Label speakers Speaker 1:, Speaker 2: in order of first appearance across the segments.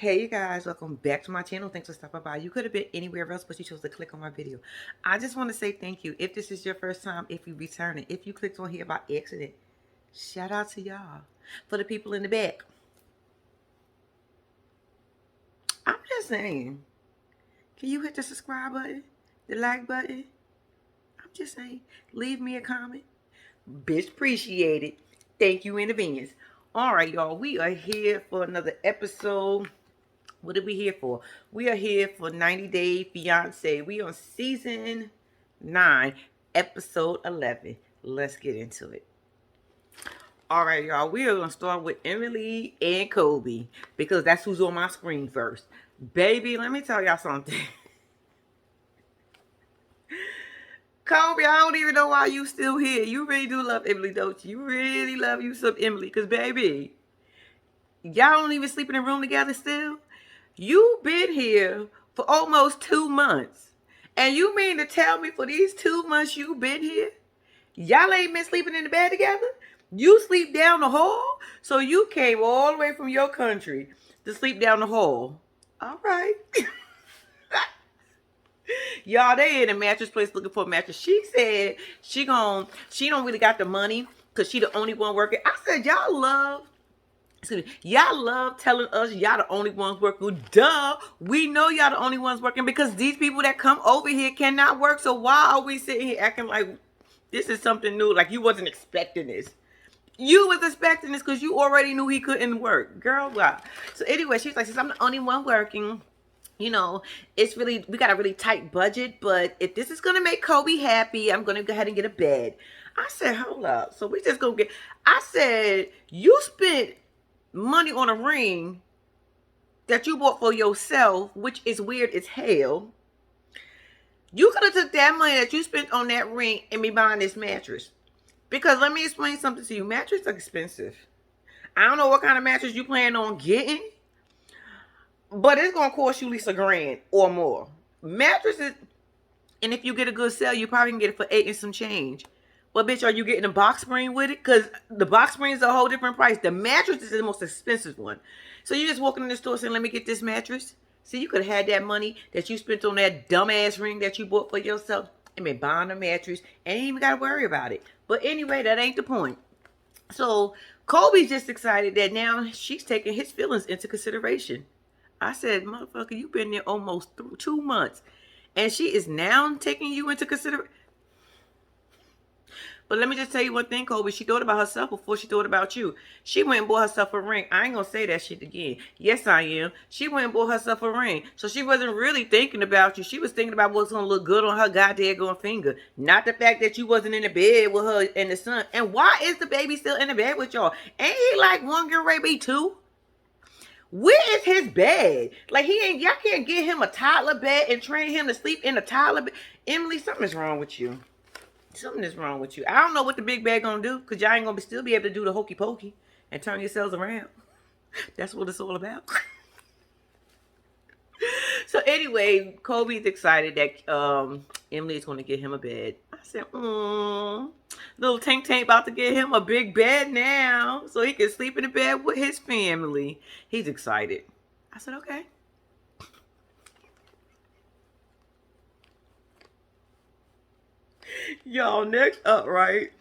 Speaker 1: Hey you guys, welcome back to my channel. Thanks for stopping by. You could have been anywhere else, but you chose to click on my video. I just want to say thank you. If this is your first time, if you returning, if you clicked on here by accident, shout out to y'all. For the people in the back, I'm just saying, can you hit the subscribe button, the like button? I'm just saying, leave me a comment. Bitch, appreciate it. Thank you in advance. All right, y'all, we are here for another episode. What are we here for? We are here for 90 Day Fiance. We on season 9, episode 11. Let's get into it. All right, y'all. We are going to start with Emily and Kobe because that's who's on my screen first. Baby, let me tell y'all something. Kobe, I don't even know why you still here. You really do love Emily, don't you? You really love you some Emily because, baby, y'all don't even sleep in a room together still? You've been here for almost 2 months. And you mean to tell me for these 2 months you've been here, y'all ain't been sleeping in the bed together? You sleep down the hall? So you came all the way from your country to sleep down the hall. All right. Y'all, they in a mattress place looking for a mattress. She said she don't really got the money because she the only one working. I said, y'all love telling us y'all the only ones working. Duh, we know y'all the only ones working because these people that come over here cannot work. So why are we sitting here acting like this is something new? Like you wasn't expecting this. You was expecting this because you already knew he couldn't work. Girl, wow. So anyway, she's like, since I'm the only one working, it's really, we got a really tight budget, but if this is going to make Kobe happy, I'm going to go ahead and get a bed. I said, hold up. So we just going to I said, you spent money on a ring that you bought for yourself, which is weird as hell. You could have took that money that you spent on that ring and be buying this mattress. Because let me explain something to you. Mattresses are expensive. I don't know what kind of mattress you plan on getting, but it's going to cost you at least $1,000 or more. Mattresses, and if you get a good sale, you probably can get it for 8 and some change. But bitch, are you getting a box spring with it? Because the box spring is a whole different price. The mattress is the most expensive one. So you just walking in the store saying, let me get this mattress. See, you could have had that money that you spent on that dumbass ring that you bought for yourself and been buying a mattress and ain't even got to worry about it. But anyway, that ain't the point. So Kobe's just excited that now she's taking his feelings into consideration. I said, motherfucker, you've been there almost 2 months. And she is now taking you into consideration. But let me just tell you one thing, Kobe. She thought about herself before she thought about you. She went and bought herself a ring. I ain't going to say that shit again. Yes, I am. She went and bought herself a ring. So she wasn't really thinking about you. She was thinking about what's going to look good on her goddamn finger. Not the fact that you wasn't in the bed with her and the son. And why is the baby still in the bed with y'all? Ain't he like 1 getting ready to be 2? Where is his bed? Like y'all can't get him a toddler bed and train him to sleep in a toddler bed. Emily, something is wrong with you. Something is wrong with you. I don't know what the big bag gonna do because y'all ain't gonna still be able to do the hokey pokey and turn yourselves around. That's what it's all about. So anyway, Kobe's excited that Emily is gonna get him a bed. I said, little Tank Tank about to get him a big bed now so he can sleep in the bed with his family. He's excited. I said, okay. Y'all, next up, right?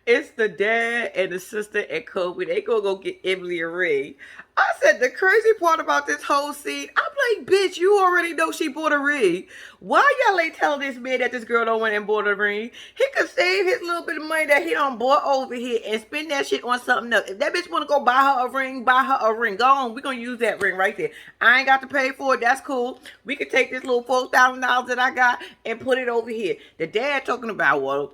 Speaker 1: It's the dad and the sister and Kobe. They gonna go get Emily a ring. I said the crazy part about this whole scene, I'm like, bitch, you already know she bought a ring. Why y'all ain't telling this man that this girl don't want and bought a ring? He could save his little bit of money that he don't bought over here and spend that shit on something else. If that bitch wanna go buy her a ring, buy her a ring. Go on, we gonna use that ring right there. I ain't got to pay for it, that's cool. We could take this little $4,000 that I got and put it over here. The dad talking about, well,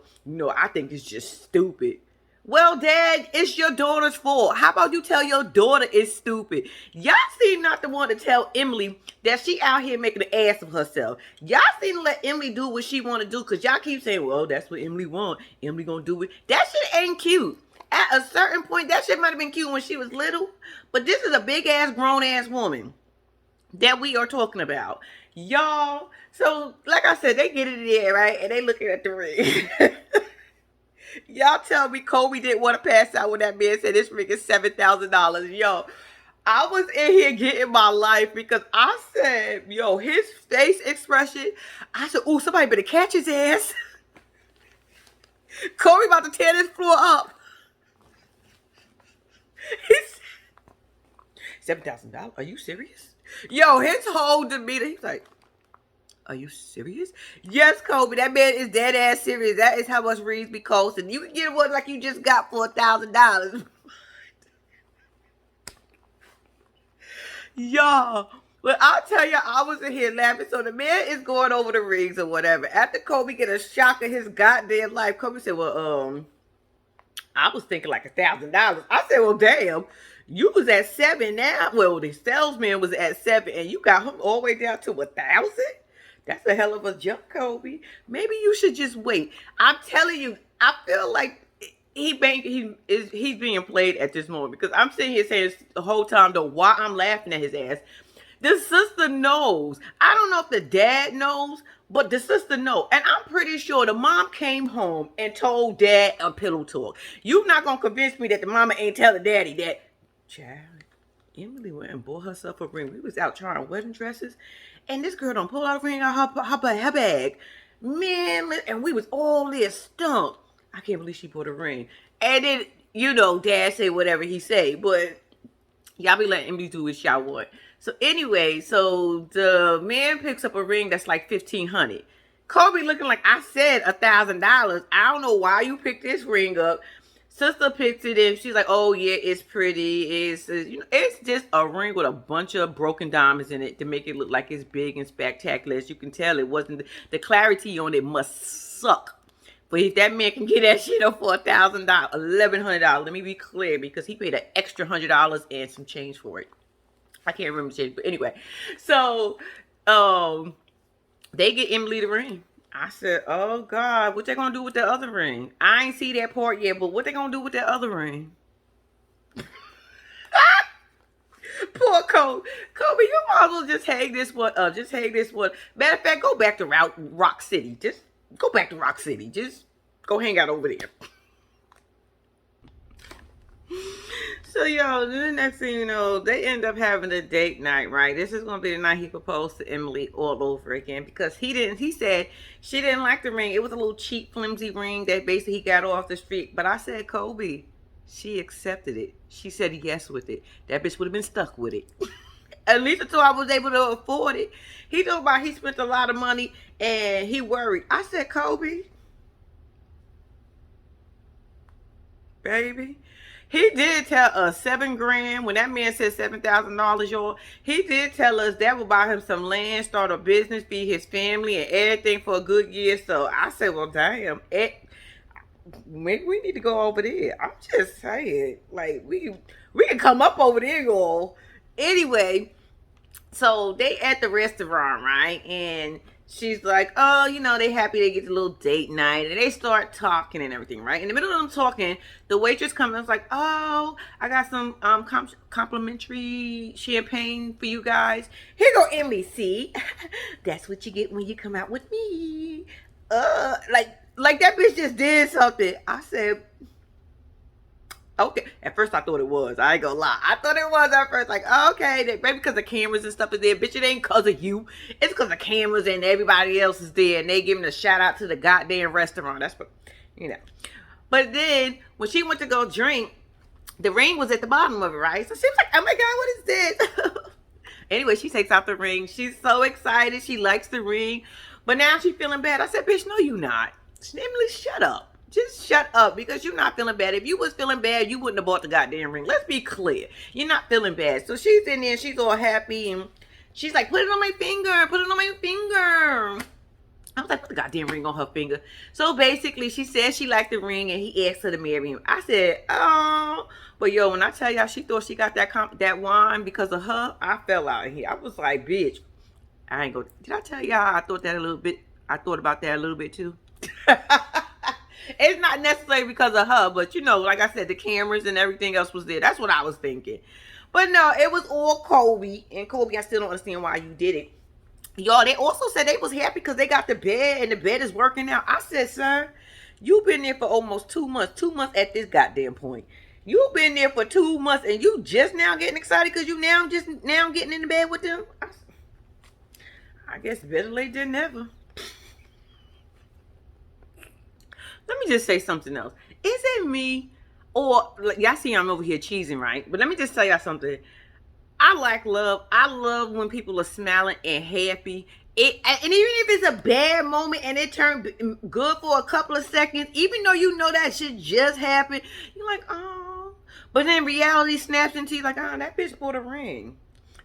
Speaker 1: I think it's just stupid. Well, Dad, it's your daughter's fault. How about you tell your daughter it's stupid? Y'all seem not to want to tell Emily that she out here making an ass of herself. Y'all seem to let Emily do what she want to do because y'all keep saying, well, that's what Emily want. Emily gonna do it. That shit ain't cute. At a certain point, that shit might have been cute when she was little, but this is a big-ass, grown-ass woman that we are talking about. Y'all, so like I said, they get it there, right? And they looking at the ring. Y'all tell me Kobe didn't want to pass out when that man said this ring is $7,000. Yo, I was in here getting my life because I said, yo, his face expression. I said, ooh, somebody better catch his ass. Kobe about to tear this floor up. He's $7,000. Are you serious? Yo, his whole demeanor. He's like, are you serious? Yes, Kobe. That man is dead ass serious. That is how much Reeves be costing. You can get one like you just got for $1,000. Y'all. But I'll tell you, I was in here laughing. So the man is going over the rings or whatever. After Kobe get a shock of his goddamn life, Kobe said, well, I was thinking like $1,000. I said, well, damn, you was at 7 now. Well, the salesman was at 7 and you got him all the way down to 1,000. That's a hell of a jump, Kobe. Maybe you should just wait. I'm telling you, I feel like he's being played at this moment because I'm sitting here saying the whole time though why I'm laughing at his ass. The sister knows. I don't know if the dad knows, but the sister knows. And I'm pretty sure the mom came home and told dad a pillow talk. You're not going to convince me that the mama ain't telling daddy that, child, Emily went and bought herself a ring. We was out trying wedding dresses, and this girl don't pull out a ring out her bag. Man, and we was all there stumped. I can't believe she bought a ring. And then, dad say whatever he say, but y'all be letting me do what y'all want. So anyway, so the man picks up a ring that's like $1,500. Kobe looking like I said $1,000. I don't know why you picked this ring up. Sister picks it and she's like, oh yeah, it's pretty. It's just a ring with a bunch of broken diamonds in it to make it look like it's big and spectacular. As you can tell, it wasn't, the clarity on it must suck. But if that man can get that shit up for $1,000, $1,100, let me be clear, because he paid an extra $100 and some change for it. I can't remember the change, but anyway. So, they get Emily the ring. I said, oh God, what they gonna do with the other ring? I ain't see that part yet, but what they gonna do with that other ring? Poor Kobe. Kobe, you might as well just hang this one up. Just hang this one. Matter of fact, go back to Rock City. Just go back to Rock City. Just go hang out over there. So, yo, the next thing you know, they end up having a date night, right? This is going to be the night he proposed to Emily all over again because he said she didn't like the ring. It was a little cheap, flimsy ring that basically he got off the street. But I said, Kobe, she accepted it. She said yes with it. That bitch would have been stuck with it. At least until I was able to afford it. He told about he spent a lot of money and he worried. I said, Kobe, baby, he did tell us $7,000. When that man said $7,000, y'all, he did tell us that would buy him some land, start a business, feed his family, and everything for a good year. So I said, well, damn, maybe we need to go over there. I'm just saying, like we can come up over there, y'all. Anyway, so they at the restaurant, right? And she's like, oh, they happy they get the little date night. And they start talking and everything, right? In the middle of them talking, the waitress comes and is like, oh, I got some complimentary champagne for you guys. Here go Emily, see? That's what you get when you come out with me. Like that bitch just did something. I said, okay. At first I thought it was. I ain't gonna lie. I thought it was at first. Like, okay, maybe because the cameras and stuff is there. Bitch, it ain't because of you. It's because the cameras and everybody else is there. And they giving a shout out to the goddamn restaurant. That's what, But then, when she went to go drink, the ring was at the bottom of it, right? So she was like, oh my God, what is this? Anyway, she takes out the ring. She's so excited. She likes the ring. But now she's feeling bad. I said, bitch, no, you not. Emily, shut up. Just shut up because you're not feeling bad. If you was feeling bad, you wouldn't have bought the goddamn ring. Let's be clear. You're not feeling bad. So she's in there. She's all happy. And she's like, put it on my finger. Put it on my finger. I was like, put the goddamn ring on her finger. So basically, she said she liked the ring and he asked her to marry him. I said, oh. But yo, when I tell y'all she thought she got that wine because of her, I fell out of here. I was like, bitch, I ain't go. Did I tell y'all I thought about that a little bit too? It's not necessarily because of her, but like I said, the cameras and everything else was there. That's what I was thinking. But no, it was all Kobe. And Kobe, I still don't understand why you did it. Y'all, they also said they was happy because they got the bed and the bed is working out. I said, sir, you've been there for almost 2 months. 2 months at this goddamn point. You've been there for 2 months and you just now getting excited because you now getting in the bed with them. I guess better late than never. Let me just say something else. Is it me? Or y'all see I'm over here cheesing, right? But let me just tell y'all something. I like love. I love when people are smiling and happy. And even if it's a bad moment and it turned good for a couple of seconds, even though you know that shit just happened, you're like, oh. But then reality snaps into you like, oh, that bitch bought a ring.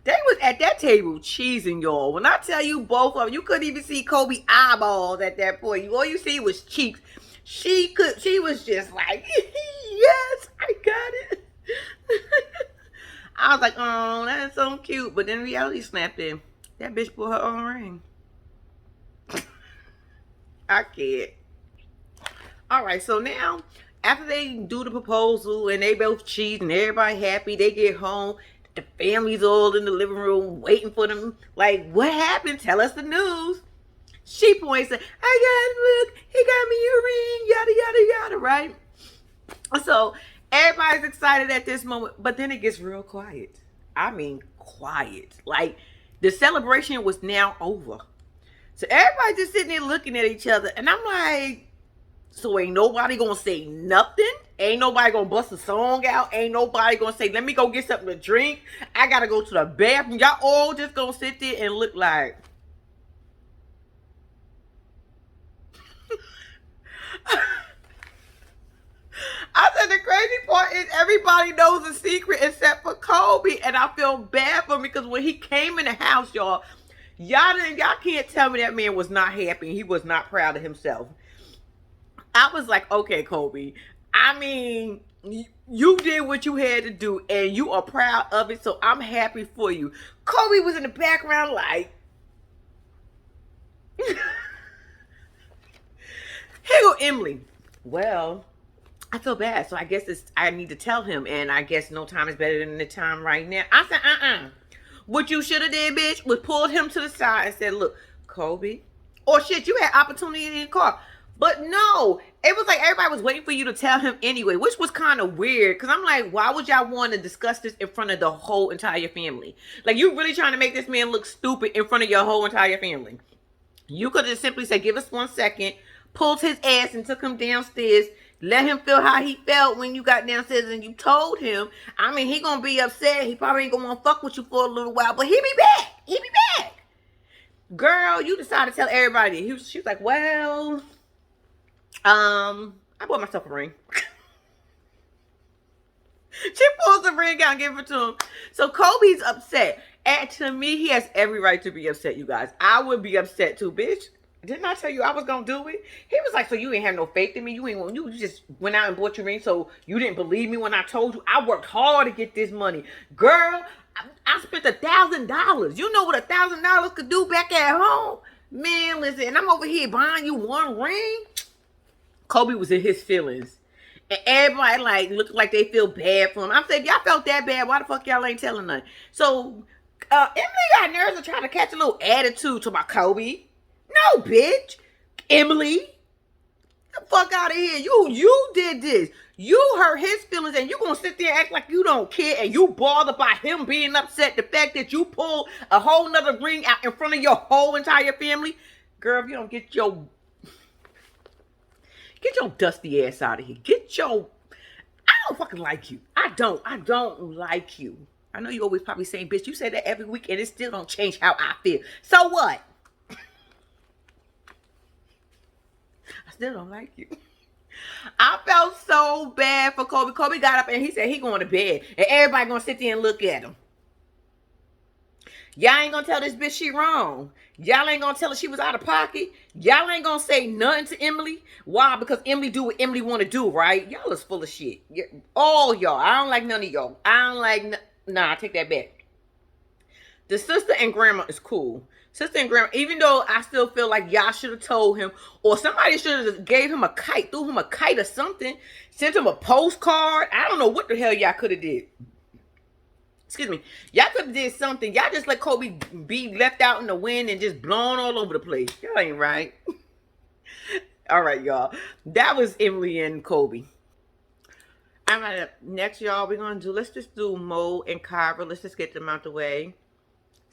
Speaker 1: They was at that table cheesing, y'all. When I tell you both of them, you couldn't even see Kobe eyeballs at that point. All you see was cheeks. She was just like, yes, I got it. I was like, oh, that's so cute. But then reality snapped in. That bitch bought her own ring. I can't. All right, so now, after they do the proposal and they both cheat and everybody happy, they get home. The family's all in the living room waiting for them. Like, what happened? Tell us the news. She points at, I got, look, he got me a ring, yada, yada, yada, right? So, everybody's excited at this moment, but then it gets real quiet. I mean, quiet. Like, the celebration was now over. So, everybody just sitting there looking at each other, and I'm like, so ain't nobody gonna say nothing? Ain't nobody gonna bust a song out? Ain't nobody gonna say, let me go get something to drink? I gotta go to the bathroom. Y'all all just gonna sit there and look like... I said the crazy part is everybody knows the secret except for Kobe, and I feel bad for him because when he came in the house, y'all can't tell me that man was not happy. He was not proud of himself. I was like, okay, Kobe. I mean, you did what you had to do, and you are proud of it, so I'm happy for you. Kobe was in the background like... Here go Emily. Well, I feel bad, so I guess I need to tell him, and I guess no time is better than the time right now. I said, What you should have did, bitch, was pulled him to the side and said, look, Kobe, or shit, you had opportunity in the car. But no, it was like everybody was waiting for you to tell him anyway, which was kind of weird, because I'm like, why would y'all want to discuss this in front of the whole entire family? Like, you really trying to make this man look stupid in front of your whole entire family. You could have simply said, give us 1 second, pulled his ass and took him downstairs, let him feel how he felt when you got downstairs and you told him. I mean, he gonna be upset. He probably ain't gonna want to fuck with you for a little while, but he be back. He be back. Girl, you decided to tell everybody. She was like, well, I bought myself a ring. She pulls the ring out and gives it to him. So Kobe's upset. And to me, he has every right to be upset, you guys. I would be upset too, bitch. Didn't I tell you I was gonna do it? He was like, so you ain't have no faith in me? You just went out and bought your ring, so you didn't believe me when I told you? I worked hard to get this money. Girl, I spent $1,000. You know what $1,000 could do back at home? Man, listen, and I'm over here buying you one ring? Kobe was in his feelings. And everybody like looked like they feel bad for him. I'm saying, if y'all felt that bad, why the fuck y'all ain't telling nothing? So Emily got nerves of trying to catch a little attitude to my Kobe. No, bitch. Emily. Get the fuck out of here. You did this. You hurt his feelings and you gonna sit there and act like you don't care and you bothered by him being upset. The fact that you pulled a whole nother ring out in front of your whole entire family. Girl, if you don't get your dusty ass out of here. I don't fucking like you. I don't like you. I know you always probably saying, bitch, you say that every week and it still don't change how I feel. So what? I still don't like you. I felt so bad for Kobe. Kobe got up and he said he going to bed. And everybody gonna sit there and look at him. Y'all ain't gonna tell this bitch she wrong. Y'all ain't gonna tell her she was out of pocket. Y'all ain't gonna say nothing to Emily. Why? Because Emily do what Emily want to do, right? Y'all is full of shit. All y'all. I don't like none of y'all. I don't like... Nah, I take that back. The sister and grandma is cool. Sister and grandma, even though I still feel like y'all should have told him, or somebody should have gave him a kite, threw him a kite or something, sent him a postcard. I don't know what the hell y'all could have did. Excuse me. Y'all could have did something. Y'all just let Kobe be left out in the wind and just blown all over the place. Y'all ain't right. All right, y'all. That was Emily and Kobe. All right, next, y'all, we're going to do, let's just do Mo and Kyra. Let's just get them out the way.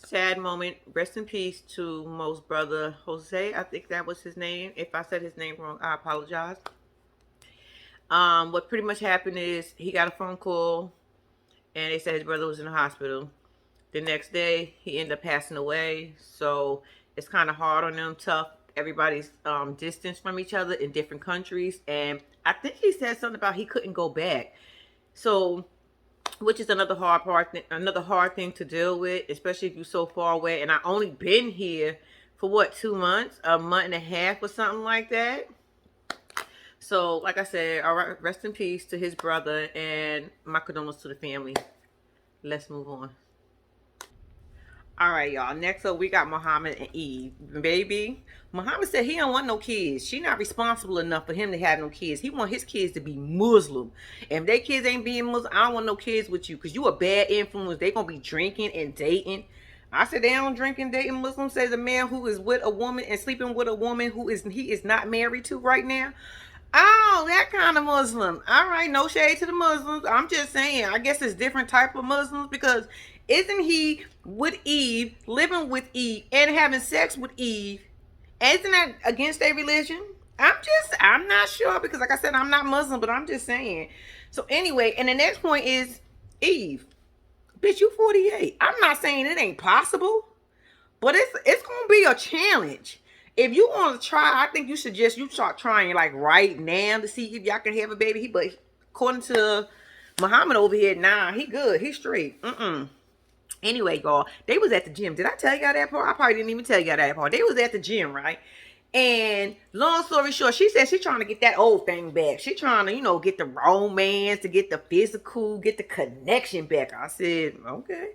Speaker 1: Sad moment. Rest in peace to Mo's brother, Jose. I think that was his name. If I said his name wrong, I apologize. What pretty much happened is he got a phone call and they said his brother was in the hospital. The next day, he ended up passing away. So it's kind of hard on them, tough. Everybody's distance from each other in different countries. And I think he said something about he couldn't go back. So, which is another hard thing to deal with, especially if you're so far away. And I only been here for what, 2 months, a month and a half or something like that. So, like I said, all right, rest in peace to his brother and my condolences to the family. Let's move on. All right, y'all. Next up, we got Muhammad and Eve. Baby, Muhammad said he don't want no kids. She not responsible enough for him to have no kids. He want his kids to be Muslim. And if their kids ain't being Muslim, I don't want no kids with you because you a bad influence. They going to be drinking and dating. I said they don't drink and dating. Muslim says a man who is with a woman and sleeping with a woman who he is not married to right now. Oh, that kind of Muslim. All right, no shade to the Muslims. I'm just saying, I guess it's different type of Muslims because isn't he with Eve, living with Eve, and having sex with Eve? Isn't that against their religion? I'm not sure because like I said, I'm not Muslim, but I'm just saying. So anyway, and the next point is Eve. Bitch, you 48. I'm not saying it ain't possible, but it's gonna be a challenge. If you want to try, I think you start trying like right now to see if y'all can have a baby. But according to Muhammad over here, nah, he good. He straight. Anyway, y'all, they was at the gym. Did I tell y'all that part? I probably didn't even tell y'all that part. They was at the gym, right? And long story short, she said she's trying to get that old thing back. She trying to, get the romance, to get the physical, get the connection back. I said, okay.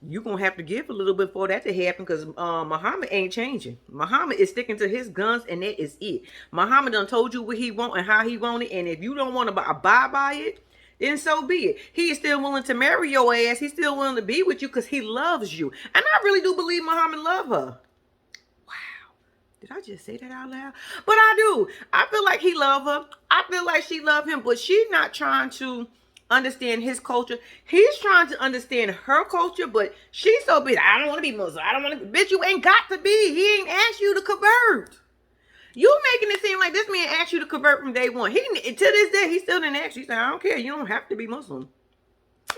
Speaker 1: You're going to have to give a little bit for that to happen because Muhammad ain't changing. Muhammad is sticking to his guns and that is it. Muhammad done told you what he want and how he want it. And if you don't want to abide by it, then so be it. He is still willing to marry your ass. He's still willing to be with you because he loves you. And I really do believe Muhammad love her. Wow. Did I just say that out loud? But I do. I feel like he love her. I feel like she love him. But she's not trying to understand his culture. He's trying to understand her culture, but she's so big. I don't want to be Muslim. I don't want to. Bitch, you ain't got to be. He ain't asked you to convert. You making it seem like this man asked you to convert from day one. He to this day he still didn't ask you. He said, I don't care. You don't have to be Muslim.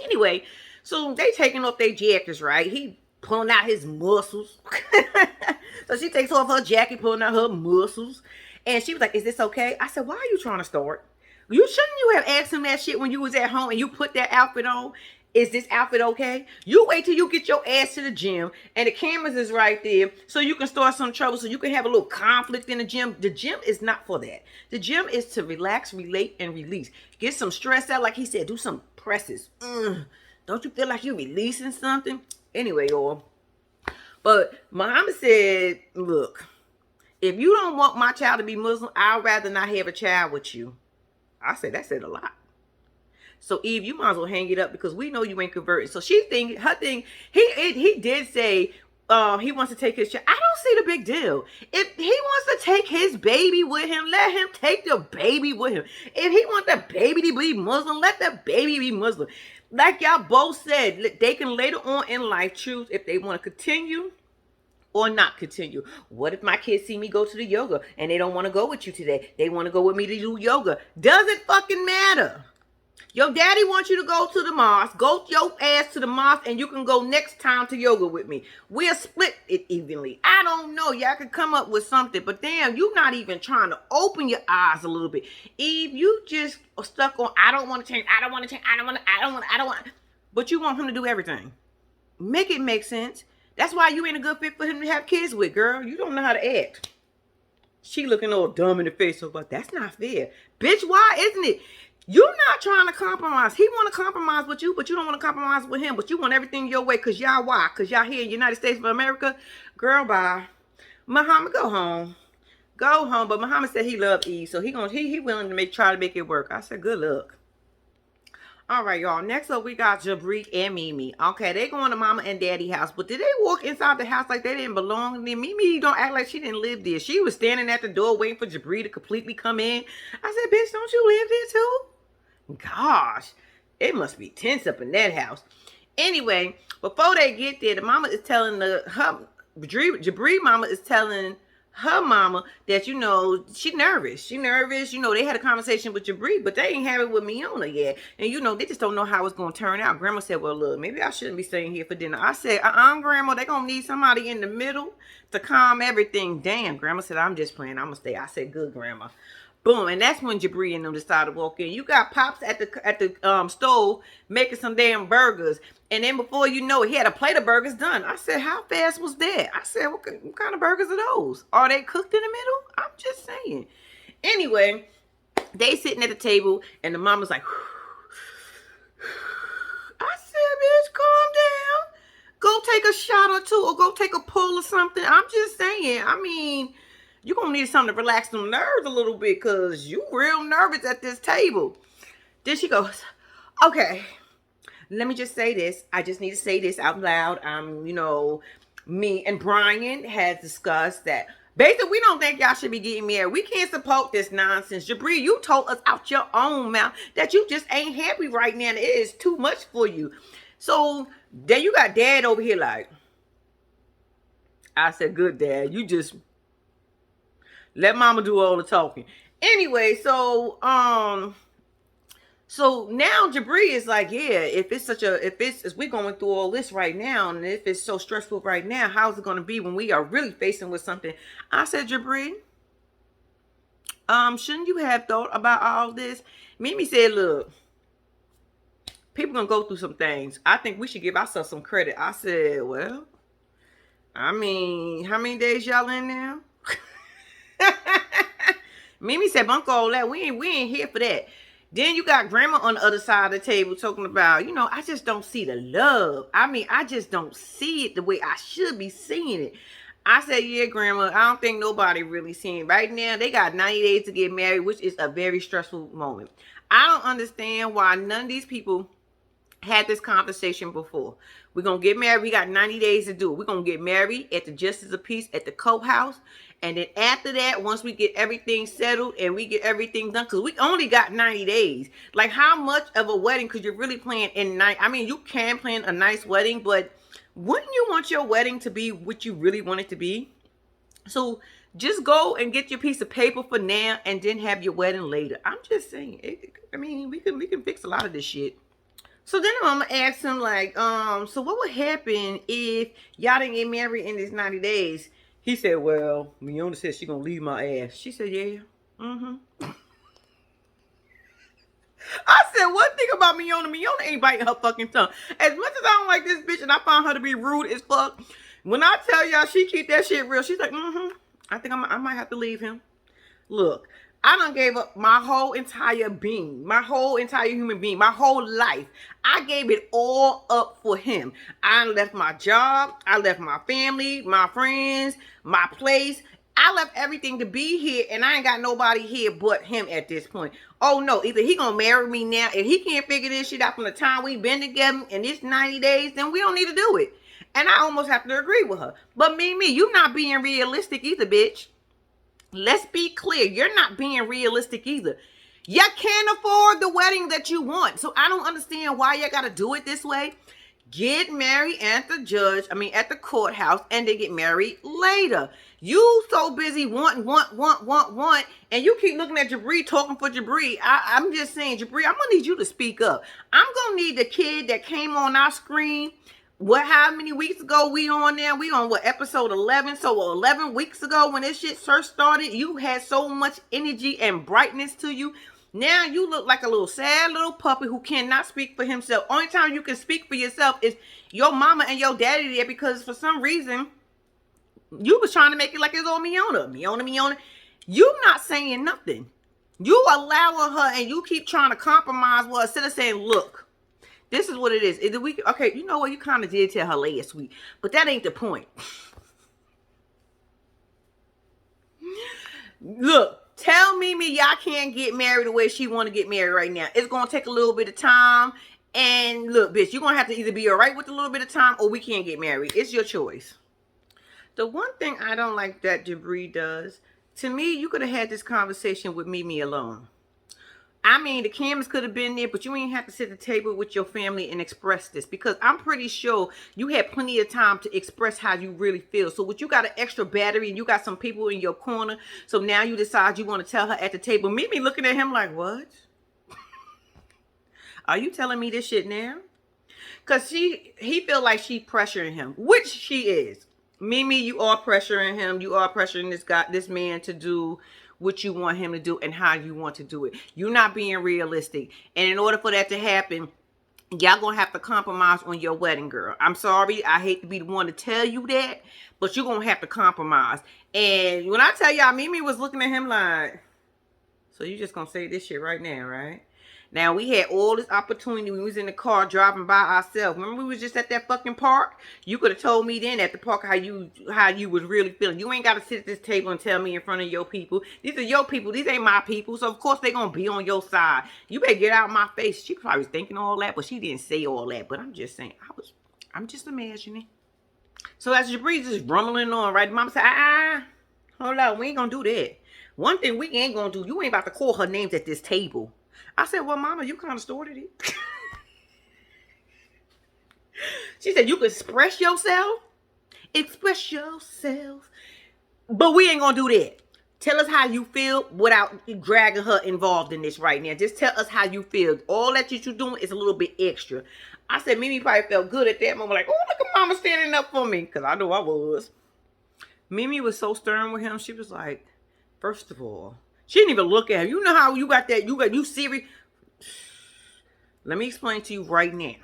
Speaker 1: Anyway, so they taking off their jackets, right? He pulling out his muscles. So she takes off her jacket, pulling out her muscles, and she was like, "Is this okay?" I said, "Why are you trying to start? Shouldn't you have asked him that shit when you was at home and you put that outfit on? Is this outfit okay? You wait till you get your ass to the gym and the cameras is right there so you can start some trouble, so you can have a little conflict in the gym. The gym is not for that. The gym is to relax, relate, and release. Get some stress out, like he said. Do some presses. Don't you feel like you're releasing something? Anyway, y'all. But Muhammad said, look, if you don't want my child to be Muslim, I'd rather not have a child with you. I said, that said a lot. So Eve, you might as well hang it up because we know you ain't converted. So she think her thing, he did say he wants to take his child. I don't see the big deal. If he wants to take his baby with him, let him take the baby with him. If he wants the baby to be Muslim, let the baby be Muslim. Like y'all both said, they can later on in life choose if they want to continue or not continue. What if my kids see me go to the yoga and they don't want to go with you today? They want to go with me to do yoga. Does it fucking matter? Your daddy wants you to go to the mosque. Go your ass to the mosque and you can go next time to yoga with me. We'll split it evenly. I don't know. Y'all can come up with something. But damn, you not even trying to open your eyes a little bit. Eve, you just are stuck on, I don't want to change. I don't want to change. I don't want. But you want him to do everything. Make it make sense. That's why you ain't a good fit for him to have kids with, girl. You don't know how to act. She looking all dumb in the face, so but that's not fair. Bitch, why isn't it? You're not trying to compromise. He want to compromise with you, but you don't want to compromise with him. But you want everything your way because y'all why? Because y'all here in the United States of America? Girl, bye. Muhammad, go home. Go home. But Muhammad said he loved Eve, so he willing to try to make it work. I said, good luck. All right, y'all. Next up, we got Jabrik and Mimi. Okay, they going to mama and daddy house. But did they walk inside the house like they didn't belong? And then Mimi don't act like she didn't live there. She was standing at the door waiting for Jabrik to completely come in. I said, bitch, don't you live there too? Gosh, it must be tense up in that house. Anyway, before they get there, the mama is telling Jabri mama is telling her mama that, she nervous. She nervous. They had a conversation with Jabri, but they ain't have it with Miona yet. And, they just don't know how it's going to turn out. Grandma said, well, look, maybe I shouldn't be staying here for dinner. I said, Grandma, they going to need somebody in the middle to calm everything down. Grandma said, I'm just playing. I'm going to stay. I said, good, Grandma. Boom, and that's when Jabri and them decided to walk in. You got Pops at the stove making some damn burgers, and then before you know it, he had a plate of burgers done. I said, how fast was that? I said, what kind of burgers are those? Are they cooked in the middle? I'm just saying. Anyway, they sitting at the table, and the mama's like, I said, bitch, calm down. Go take a shot or two, or go take a pull or something. I'm just saying. I mean, you're going to need something to relax them nerves a little bit, because you real nervous at this table. Then she goes, okay, let me just say this. I just need to say this out loud. Me and Brian has discussed that basically we don't think y'all should be getting married. We can't support this nonsense. Jabri, you told us out your own mouth that you just ain't happy right now. And it is too much for you. So then you got Dad over here like, I said, good, Dad. You just let Mama do all the talking. Anyway, so now Jabri is like, yeah, if we're going through all this right now, and if it's so stressful right now, how's it going to be when we are really facing with something? I said, Jabri, shouldn't you have thought about all this? Mimi said, look, people gonna go through some things. I think we should give ourselves some credit. I said, well, I mean, how many days y'all in now? Mimi said, bunk all that. We ain't here for that. Then you got Grandma on the other side of the table talking about, I just don't see the love. I mean, I just don't see it the way I should be seeing it. I said, yeah, Grandma, I don't think nobody really seeing it. Right now, they got 90 days to get married, which is a very stressful moment. I don't understand why none of these people had this conversation before. We're going to get married. We got 90 days to do it. We're going to get married at the Justice of Peace at the courthouse. And then after that, once we get everything settled and we get everything done, because we only got 90 days. Like, how much of a wedding could you really plan in night? I mean, you can plan a nice wedding, but wouldn't you want your wedding to be what you really want it to be? So just go and get your piece of paper for now and then have your wedding later. I'm just saying. We can fix a lot of this shit. So then I'm gonna ask him like, so what would happen if y'all didn't get married in these 90 days? He said, well, Miona said she gonna leave my ass. She said, yeah. I said, one thing about Miona ain't biting her fucking tongue. As much as I don't like this bitch and I find her to be rude as fuck, when I tell y'all she keep that shit real, she's like, I think I might have to leave him. Look, I done gave up my whole entire being, my whole entire human being, my whole life. I gave it all up for him. I left my job. I left my family, my friends, my place. I left everything to be here, and I ain't got nobody here but him at this point. Oh, no. Either he gonna marry me now. If he can't figure this shit out from the time we been together in this 90 days, then we don't need to do it. And I almost have to agree with her. But me, you not being realistic either, bitch. Let's be clear. You're not being realistic either. You can't afford the wedding that you want. So I don't understand why you got to do it this way. Get married at the courthouse, and then get married later. You so busy want, and you keep looking at Jabri, talking for Jabri. I'm just saying, Jabri, I'm going to need you to speak up. I'm going to need the kid that came on our screen. How many weeks ago we on there? We on episode 11? So 11 weeks ago when this shit first started, you had so much energy and brightness to you. Now you look like a little sad little puppy who cannot speak for himself. Only time you can speak for yourself is your mama and your daddy there, because for some reason you was trying to make it like it's all Miona. You not saying nothing. You allowing her, and you keep trying to compromise with her instead of saying, look, this is what it is. Okay, you know what? You kind of did tell her last week, but that ain't the point. Look, tell Mimi y'all can't get married the way she want to get married right now. It's going to take a little bit of time. And look, bitch, you're going to have to either be all right with a little bit of time, or we can't get married. It's your choice. The one thing I don't like that Jabri does, to me, you could have had this conversation with Mimi alone. I mean, the cameras could have been there, but you ain't have to sit at the table with your family and express this, because I'm pretty sure you had plenty of time to express how you really feel. So what, you got an extra battery and you got some people in your corner, so now you decide you want to tell her at the table. Mimi looking at him like, what? Are you telling me this shit now? Because he feel like she pressuring him, which she is. Mimi, you are pressuring him. You are pressuring this man to do what you want him to do and how you want to do it. You're not being realistic. And in order for that to happen, y'all gonna have to compromise on your wedding, girl. I'm sorry. I hate to be the one to tell you that, but you're gonna have to compromise. And when I tell y'all, Mimi was looking at him like, so you just gonna say this shit right now, right? Now, we had all this opportunity. We was in the car driving by ourselves. Remember, we was just at that fucking park? You could have told me then at the park how you was really feeling. You ain't got to sit at this table and tell me in front of your people. These are your people. These ain't my people. So, of course, they going to be on your side. You better get out of my face. She probably was thinking all that, but she didn't say all that. But I'm just saying, I'm just imagining. So, as Jabri's just rumbling on, right? Mama said, hold on. We ain't going to do that. One thing we ain't going to do, you ain't about to call her names at this table. I said, well, Mama, you kind of started it. She said, you can express yourself. Express yourself. But we ain't going to do that. Tell us how you feel without dragging her involved in this right now. Just tell us how you feel. All that you're doing is a little bit extra. I said, Mimi probably felt good at that moment. Like, oh, look at Mama standing up for me. Because I know I was. Mimi was so stern with him. She was like, first of all, she didn't even look at him. You know how you got that, you serious? Let me explain to you right now.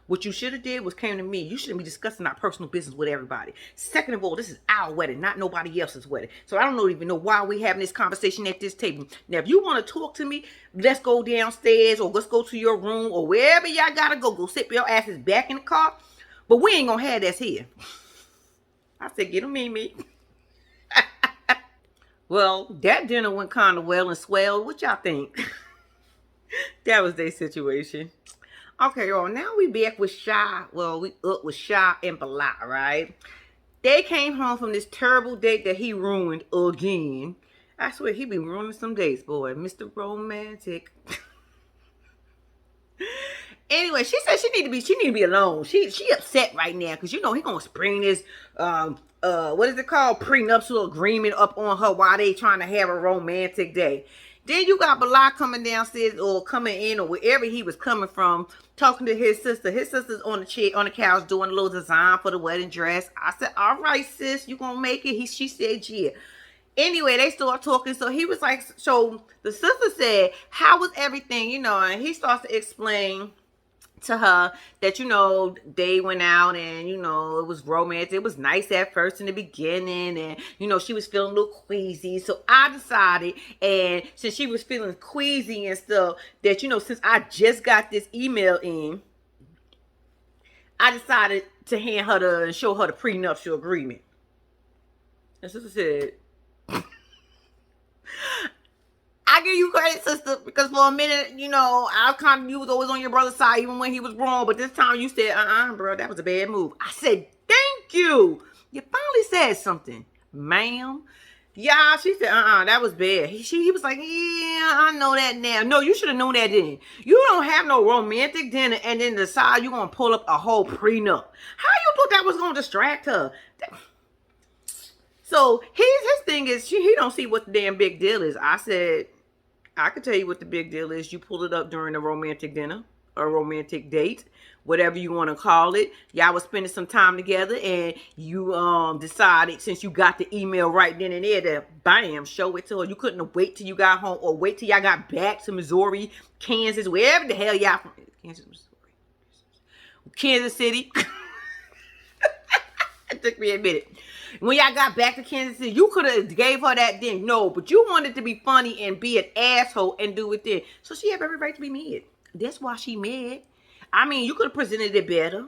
Speaker 1: What you should have did was came to me. You shouldn't be discussing our personal business with everybody. Second of all, this is our wedding, not nobody else's wedding. So I don't even know why we having this conversation at this table. Now, if you want to talk to me, let's go downstairs or let's go to your room or wherever y'all got to go. Go sit your asses back in the car. But we ain't going to have this here. I said, get him, Mimi. Well, that dinner went kind of well and swelled. What y'all think? That was their situation. Okay, y'all. Now we back with Shy. Well, we up with Shy and Bala, right? They came home from this terrible date that he ruined again. I swear, he be ruining some dates, boy. Mr. Romantic. Anyway, she said she need to be alone. She upset right now because you know he gonna spring this what is it called, prenuptial agreement up on her while they trying to have a romantic day. Then you got Bala coming downstairs or coming in or wherever he was coming from, talking to his sister. His sister's on the chair on the couch doing a little design for the wedding dress. I said, all right, sis, you gonna make it? She said, yeah. Anyway, they start talking. So he was like, so the sister said, how was everything? You know, and he starts to explain to her that, you know, they went out and, you know, it was romantic. It was nice at first in the beginning. And, you know, she was feeling a little queasy. So I decided, and since she was feeling queasy and stuff, that, you know, since I just got this email in, I decided to hand her and show her the prenuptial agreement. And sister said, I give you credit, sister, because for a minute, you know, you was always on your brother's side, even when he was wrong. But this time you said, bro, that was a bad move. I said, thank you. You finally said something, ma'am. Yeah, she said, that was bad. He was like, yeah, I know that now. No, you should have known that then. You don't have no romantic dinner and then decide you're going to pull up a whole prenup. How you thought that was going to distract her? So his thing is, he don't see what the damn big deal is. I said, I could tell you what the big deal is. You pulled it up during a romantic dinner, a romantic date, whatever you want to call it. Y'all was spending some time together and you decided, since you got the email right then and there, that bam, show it to her. You couldn't wait till you got home or wait till y'all got back to Missouri, Kansas, wherever the hell y'all from. Kansas, Missouri. Kansas City. It took me a minute. When y'all got back to Kansas City, you could have gave her that then. No, but you wanted to be funny and be an asshole and do it then. So she have every right to be mad. That's why she mad. I mean, you could have presented it better.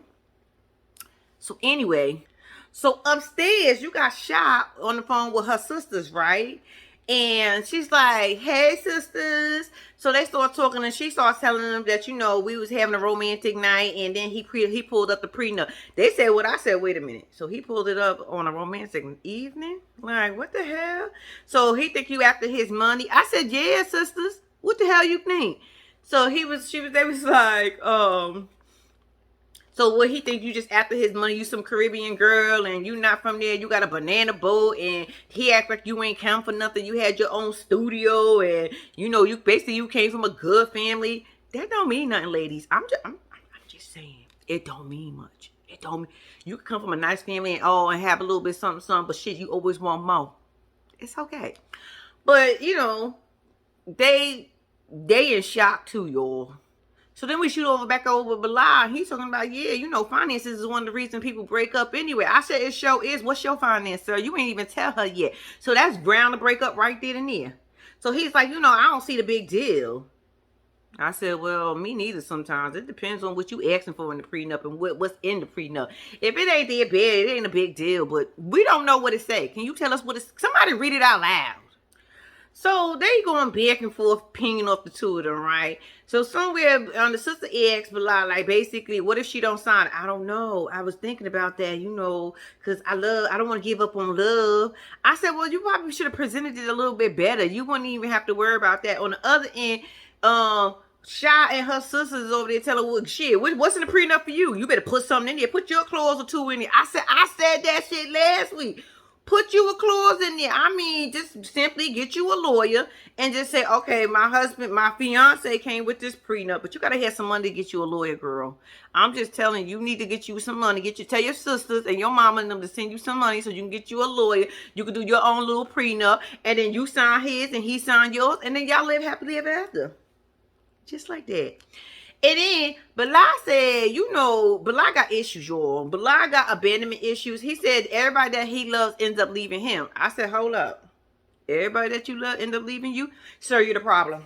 Speaker 1: So anyway, so upstairs, you got Shy on the phone with her sisters, right? And she's like, hey, sisters. So they start talking and she starts telling them that, you know, we was having a romantic night. And then he pulled up the prenup. They said what I said, wait a minute. So he pulled it up on a romantic evening? Like, what the hell? So he think you after his money? I said, yeah, sisters. What the hell you think? So they was like, so what he think you just after his money, you some Caribbean girl and you not from there, you got a banana boat and he act like you ain't count for nothing. You had your own studio and you basically you came from a good family. That don't mean nothing, ladies. I'm just saying. It don't mean much. It don't mean you can come from a nice family and have a little bit something, but shit, you always want more. It's okay. But they in shock too, y'all. So then we shoot back over Bilal. He's talking about, finances is one of the reasons people break up anyway. I said it show is, what's your finance, sir? You ain't even tell her yet. So that's ground to break up right there and there. So he's like, I don't see the big deal. I said, well, me neither sometimes. It depends on what you asking for in the prenup and what's in the prenup. If it ain't that bad, it ain't a big deal. But we don't know what it say. Can you tell us what it's... Somebody read it out loud. So they going back and forth, pinging off the two of them, right? So somewhere the sister asked Bilal, like, basically, what if she don't sign? I don't know. I was thinking about that, because I don't want to give up on love. I said, well, you probably should have presented it a little bit better. You wouldn't even have to worry about that. On the other end, Shy and her sisters over there telling, well, shit, what's in the prenup for you? You better put something in there. Put your clause or two in there. I said that shit last week. Put you a clause in there. I mean, just simply get you a lawyer and just say, okay, my fiance came with this prenup, but you got to have some money to get you a lawyer, girl. I'm just telling you, need to get you some money. Tell your sisters and your mama and them to send you some money so you can get you a lawyer. You can do your own little prenup, and then you sign his and he sign yours, and then y'all live happily ever after. Just like that. And then Bilal said, Bilal got issues, y'all. Bilal got abandonment issues. He said everybody that he loves ends up leaving him. I said, hold up. Everybody that you love end up leaving you? Sir, you're the problem.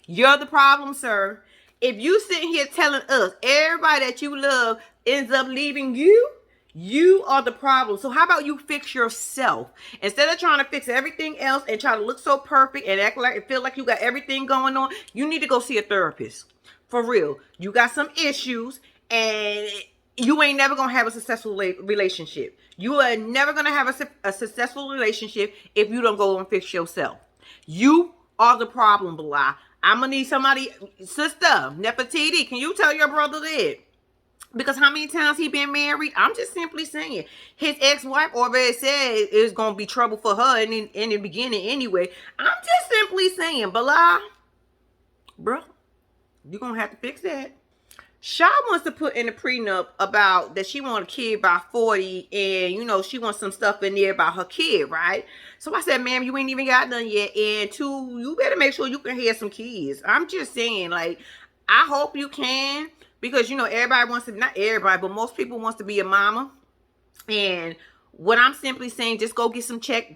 Speaker 1: You're the problem, sir. If you sitting here telling us everybody that you love ends up leaving you, you are the problem. So how about you fix yourself? Instead of trying to fix everything else and try to look so perfect and act like feel like you got everything going on, you need to go see a therapist. For real. You got some issues and you ain't never going to have a successful relationship. You are never going to have a successful relationship if you don't go and fix yourself. You are the problem, Bilal. I'm going to need somebody, sister, Nefertiti, can you tell your brother that? Because how many times he been married? I'm just simply saying. His ex-wife already said it's going to be trouble for her in the beginning anyway. I'm just simply saying, Bilal, bro, you're going to have to fix that. Shaw wants to put in the prenup about that she want a kid by 40 and, she wants some stuff in there about her kid, right? So I said, ma'am, you ain't even got none yet. And two, you better make sure you can have some kids. I'm just saying, like, I hope you can. Because, everybody wants to, not everybody, but most people wants to be a mama. And what I'm simply saying, just go get some checks.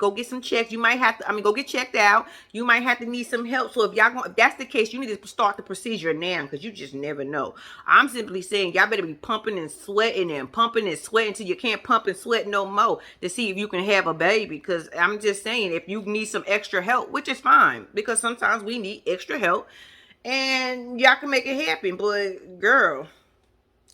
Speaker 1: You might have to, go get checked out. You might have to need some help. So if that's the case, you need to start the procedure now because you just never know. I'm simply saying y'all better be pumping and sweating until you can't pump and sweat no more to see if you can have a baby. Because I'm just saying, if you need some extra help, which is fine, because sometimes we need extra help. And y'all can make it happen. But, girl,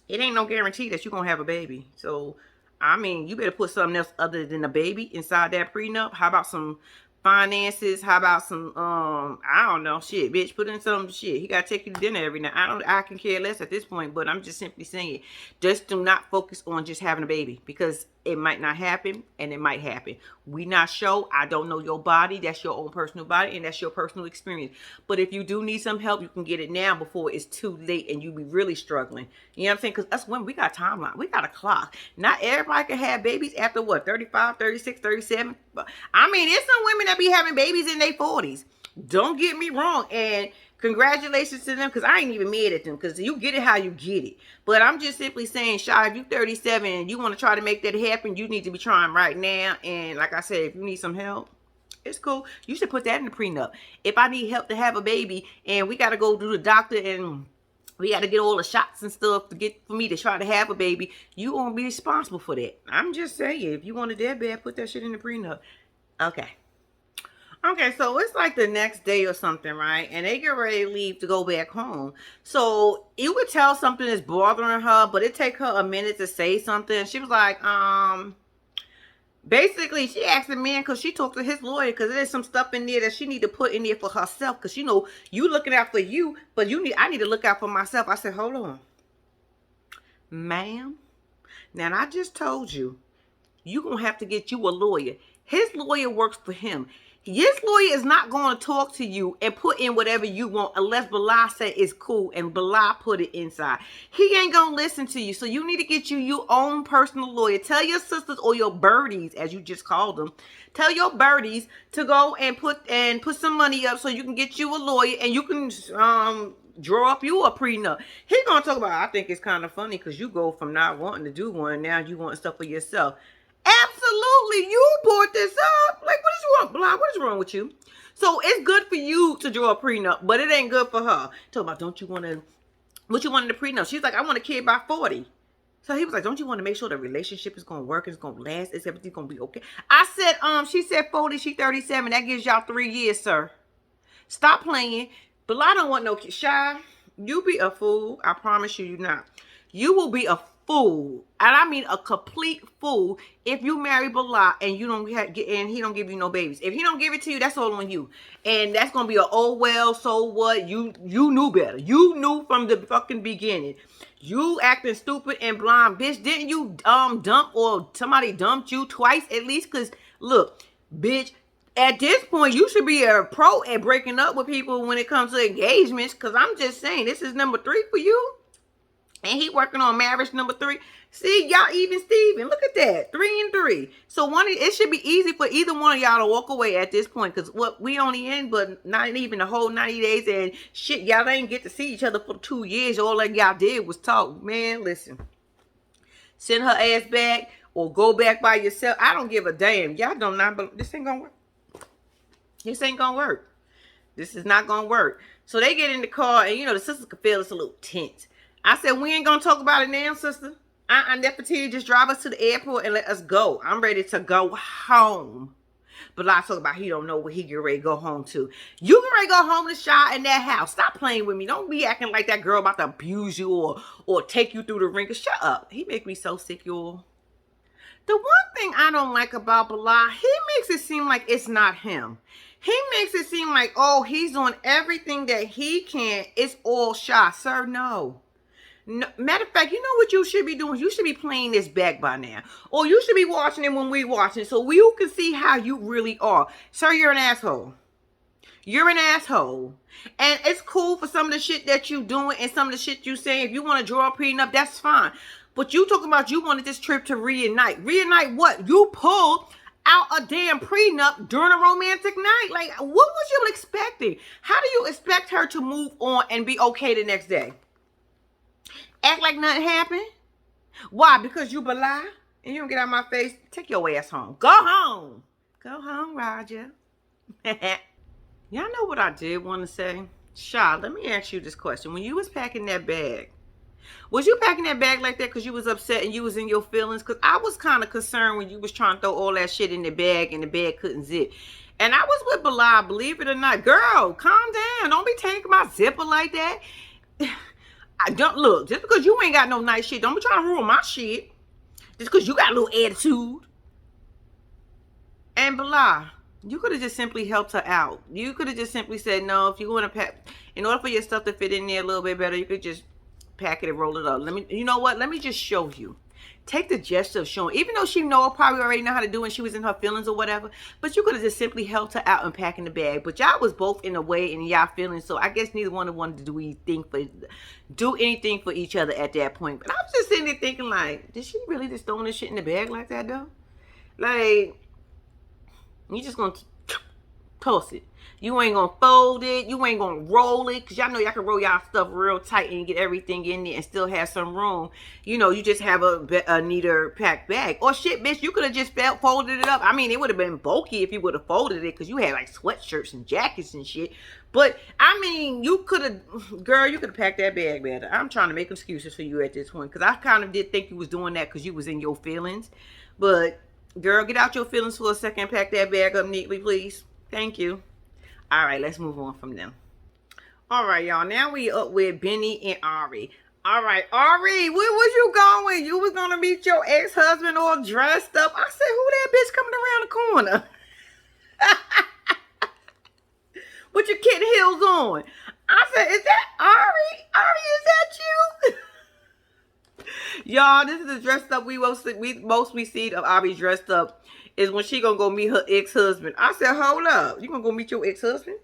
Speaker 1: it ain't no guarantee that you're going to have a baby. So, you better put something else other than a baby inside that prenup. How about some finances? How about some, I don't know, shit, bitch. Put in some shit. He got to take you to dinner every night. I can care less at this point. But I'm just simply saying, just do not focus on just having a baby. Because it might not happen, and it might happen. We not sure. I don't know your body. That's your own personal body, and that's your personal experience. But if you do need some help, you can get it now before it's too late, and you be really struggling. You know what I'm saying? Because us women, we got a timeline. We got a clock. Not everybody can have babies after what? 35, 36, 37? There's some women that be having babies in their 40s. Don't get me wrong. And congratulations to them, because I ain't even mad at them, because you get it how you get it. But I'm just simply saying, Shy, if you're 37 and you want to try to make that happen, you need to be trying right now. And like I said, if you need some help, it's cool. You should put that in the prenup. If I need help to have a baby and we got to go to the doctor and we got to get all the shots and stuff for me to try to have a baby, you won't be responsible for that. I'm just saying, if you want it that bad, put that shit in the prenup. Okay, so it's like the next day or something, right? And they get ready to leave to go back home. So you would tell something is bothering her, but it take her a minute to say something. She was like, Basically, she asked the man because she talked to his lawyer because there's some stuff in there that she need to put in there for herself. Because you looking out for you, but I need to look out for myself. I said, hold on, ma'am. Now I just told you, you gonna have to get you a lawyer. His lawyer works for him. His lawyer is not going to talk to you and put in whatever you want unless Bilal say it's cool and Bilal put it inside. He ain't going to listen to you. So you need to get you your own personal lawyer. Tell your sisters or your birdies, as you just called them, tell your birdies to go and put some money up so you can get you a lawyer and you can draw up you a prenup. He going to talk about, I think it's kind of funny because you go from not wanting to do one, now you want stuff for yourself. Absolutely, you brought this up. Like, what is wrong, Blah? What is wrong with you? So it's good for you to draw a prenup, but it ain't good for her. Talk about, don't you want to? What you want in the prenup? She's like, I want a kid by 40. So he was like, don't you want to make sure the relationship is gonna work? It's gonna last. Is everything gonna be okay? I said, she said 40. She 37. That gives y'all 3 years, sir. Stop playing. But I don't want no kid. Shy, you be a fool. I promise you, you're not. You will be a fool, and I mean a complete fool, if you marry Bilal and you don't he don't give you no babies. If he don't give it to you, that's all on you, and that's gonna be a oh well, so what? You knew better. You knew from the fucking beginning. You acting stupid and blind, bitch. Didn't you dump or somebody dumped you twice at least? Cause look, bitch. At this point, you should be a pro at breaking up with people when it comes to engagements. Cause I'm just saying, this is number 3 for you. And he working on marriage number 3. See, y'all even Steven. Look at that. 3 and 3. So it should be easy for either one of y'all to walk away at this point. Because what we only in, but not even the whole 90 days. And shit, y'all ain't get to see each other for 2 years. All that y'all did was talk. Man, listen. Send her ass back or go back by yourself. I don't give a damn. Y'all don't not, but this ain't gonna work. This ain't gonna work. This is not gonna work. So they get in the car and the sisters can feel it's a little tense. I said, we ain't gonna talk about it now, sister. Nefertiti, just drive us to the airport and let us go. I'm ready to go home. But I talk about he don't know where he get ready to go home to. You get ready to go home to Shy in that house. Stop playing with me. Don't be acting like that girl about to abuse you or take you through the ringer. Shut up. He make me so sick, y'all. The one thing I don't like about Bilal, he makes it seem like it's not him. He makes it seem like, oh, he's doing everything that he can. It's all Shy. Sir, no. No, matter of fact, you know what you should be doing? You should be playing this back by now. Or you should be watching it when we watching so we can see how you really are. Sir, you're an asshole. You're an asshole. And it's cool for some of the shit that you doing and some of the shit you saying. If you want to draw a prenup, that's fine. But you talking about you wanted this trip to reunite. Reunite what? You pulled out a damn prenup during a romantic night. Like, what was you expecting? How do you expect her to move on and be okay the next day? Act like nothing happened? Why? Because you Bilal? And you don't get out of my face? Take your ass home. Go home. Go home, Roger. Y'all know what I did want to say? Sha, let me ask you this question. When you was packing that bag, was you packing that bag like that because you was upset and you was in your feelings? Because I was kind of concerned when you was trying to throw all that shit in the bag and the bag couldn't zip. And I was with Bilal, believe it or not. Girl, calm down. Don't be taking my zipper like that. I don't look, just because you ain't got no nice shit, don't be trying to ruin my shit. Just because you got a little attitude. And Bilal, you could have just simply helped her out. You could have just simply said, no, if you want to pack, in order for your stuff to fit in there a little bit better, you could just pack it and roll it up. You know what? Let me just show you. Take the gesture of showing, even though she probably already know how to do it and she was in her feelings or whatever, but you could have just simply helped her out and packing the bag. But y'all was both in a way and y'all feelings, so I guess neither one of them wanted to do anything for each other at that point. But I was just sitting there thinking, like, did she really just throwing this shit in the bag like that though? Like, you just gonna toss it. You ain't gonna fold it. You ain't gonna roll it. Because y'all know y'all can roll y'all stuff real tight and get everything in there and still have some room. You just have a neater packed bag. Or shit, bitch, you could have just folded it up. I mean, it would have been bulky if you would have folded it because you had like sweatshirts and jackets and shit. But, I mean, you could have, girl, you could have packed that bag better. I'm trying to make excuses for you at this point. Because I kind of did think you was doing that because you was in your feelings. But, girl, get out your feelings for a second. Pack that bag up neatly, please. Thank you. All right, let's move on from them. All right, y'all. Now we up with Benny and Ari. All right, Ari, where was you going? You was gonna meet your ex-husband all dressed up. I said, who that bitch coming around the corner with your kitten heels on? I said, is that Ari? Ari, is that you? Y'all, this is the dressed up we most we see of Ari dressed up is when she gonna go meet her ex-husband. I said, hold up, you gonna go meet your ex-husband?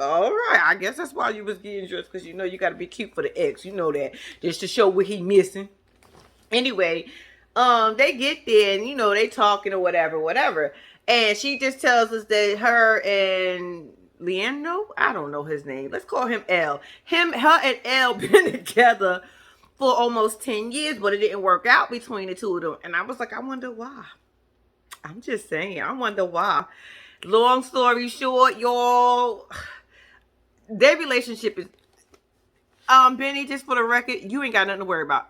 Speaker 1: All right, I guess that's why you was getting dressed, because you know you got to be cute for the ex. You know that, just to show what he missing. Anyway, they get there and you know they talking or whatever, and she just tells us that her and Leandro, I don't know his name. Let's call him L. Her and L been together for almost 10 years, but it didn't work out between the two of them. And I was like, I wonder why. I'm just saying, I wonder why. Long story short, y'all. Their relationship is Benny, just for the record, you ain't got nothing to worry about.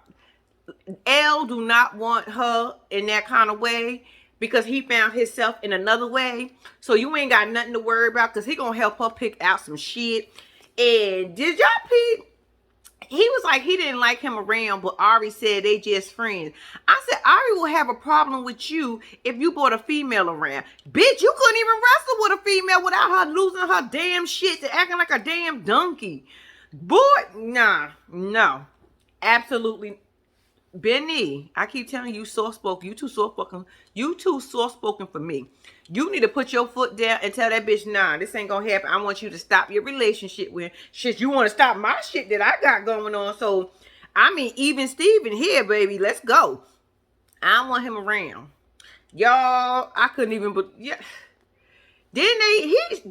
Speaker 1: L do not want her in that kind of way because he found himself in another way. So you ain't got nothing to worry about because he gonna help her pick out some shit. And did y'all peep? He was like, he didn't like him around, but Ari said they just friends. I said, Ari will have a problem with you if you brought a female around. Bitch, you couldn't even wrestle with a female without her losing her damn shit and acting like a damn donkey. Boy, nah, no. Absolutely. Benny, I keep telling you, soft-spoken. You too soft-spoken for me. You need to put your foot down and tell that bitch, nah, this ain't gonna happen. I want you to stop your relationship with shit. You want to stop my shit that I got going on. So, I mean, even Steven here, baby. Let's go. I don't want him around. Y'all, I couldn't even, but yeah. Did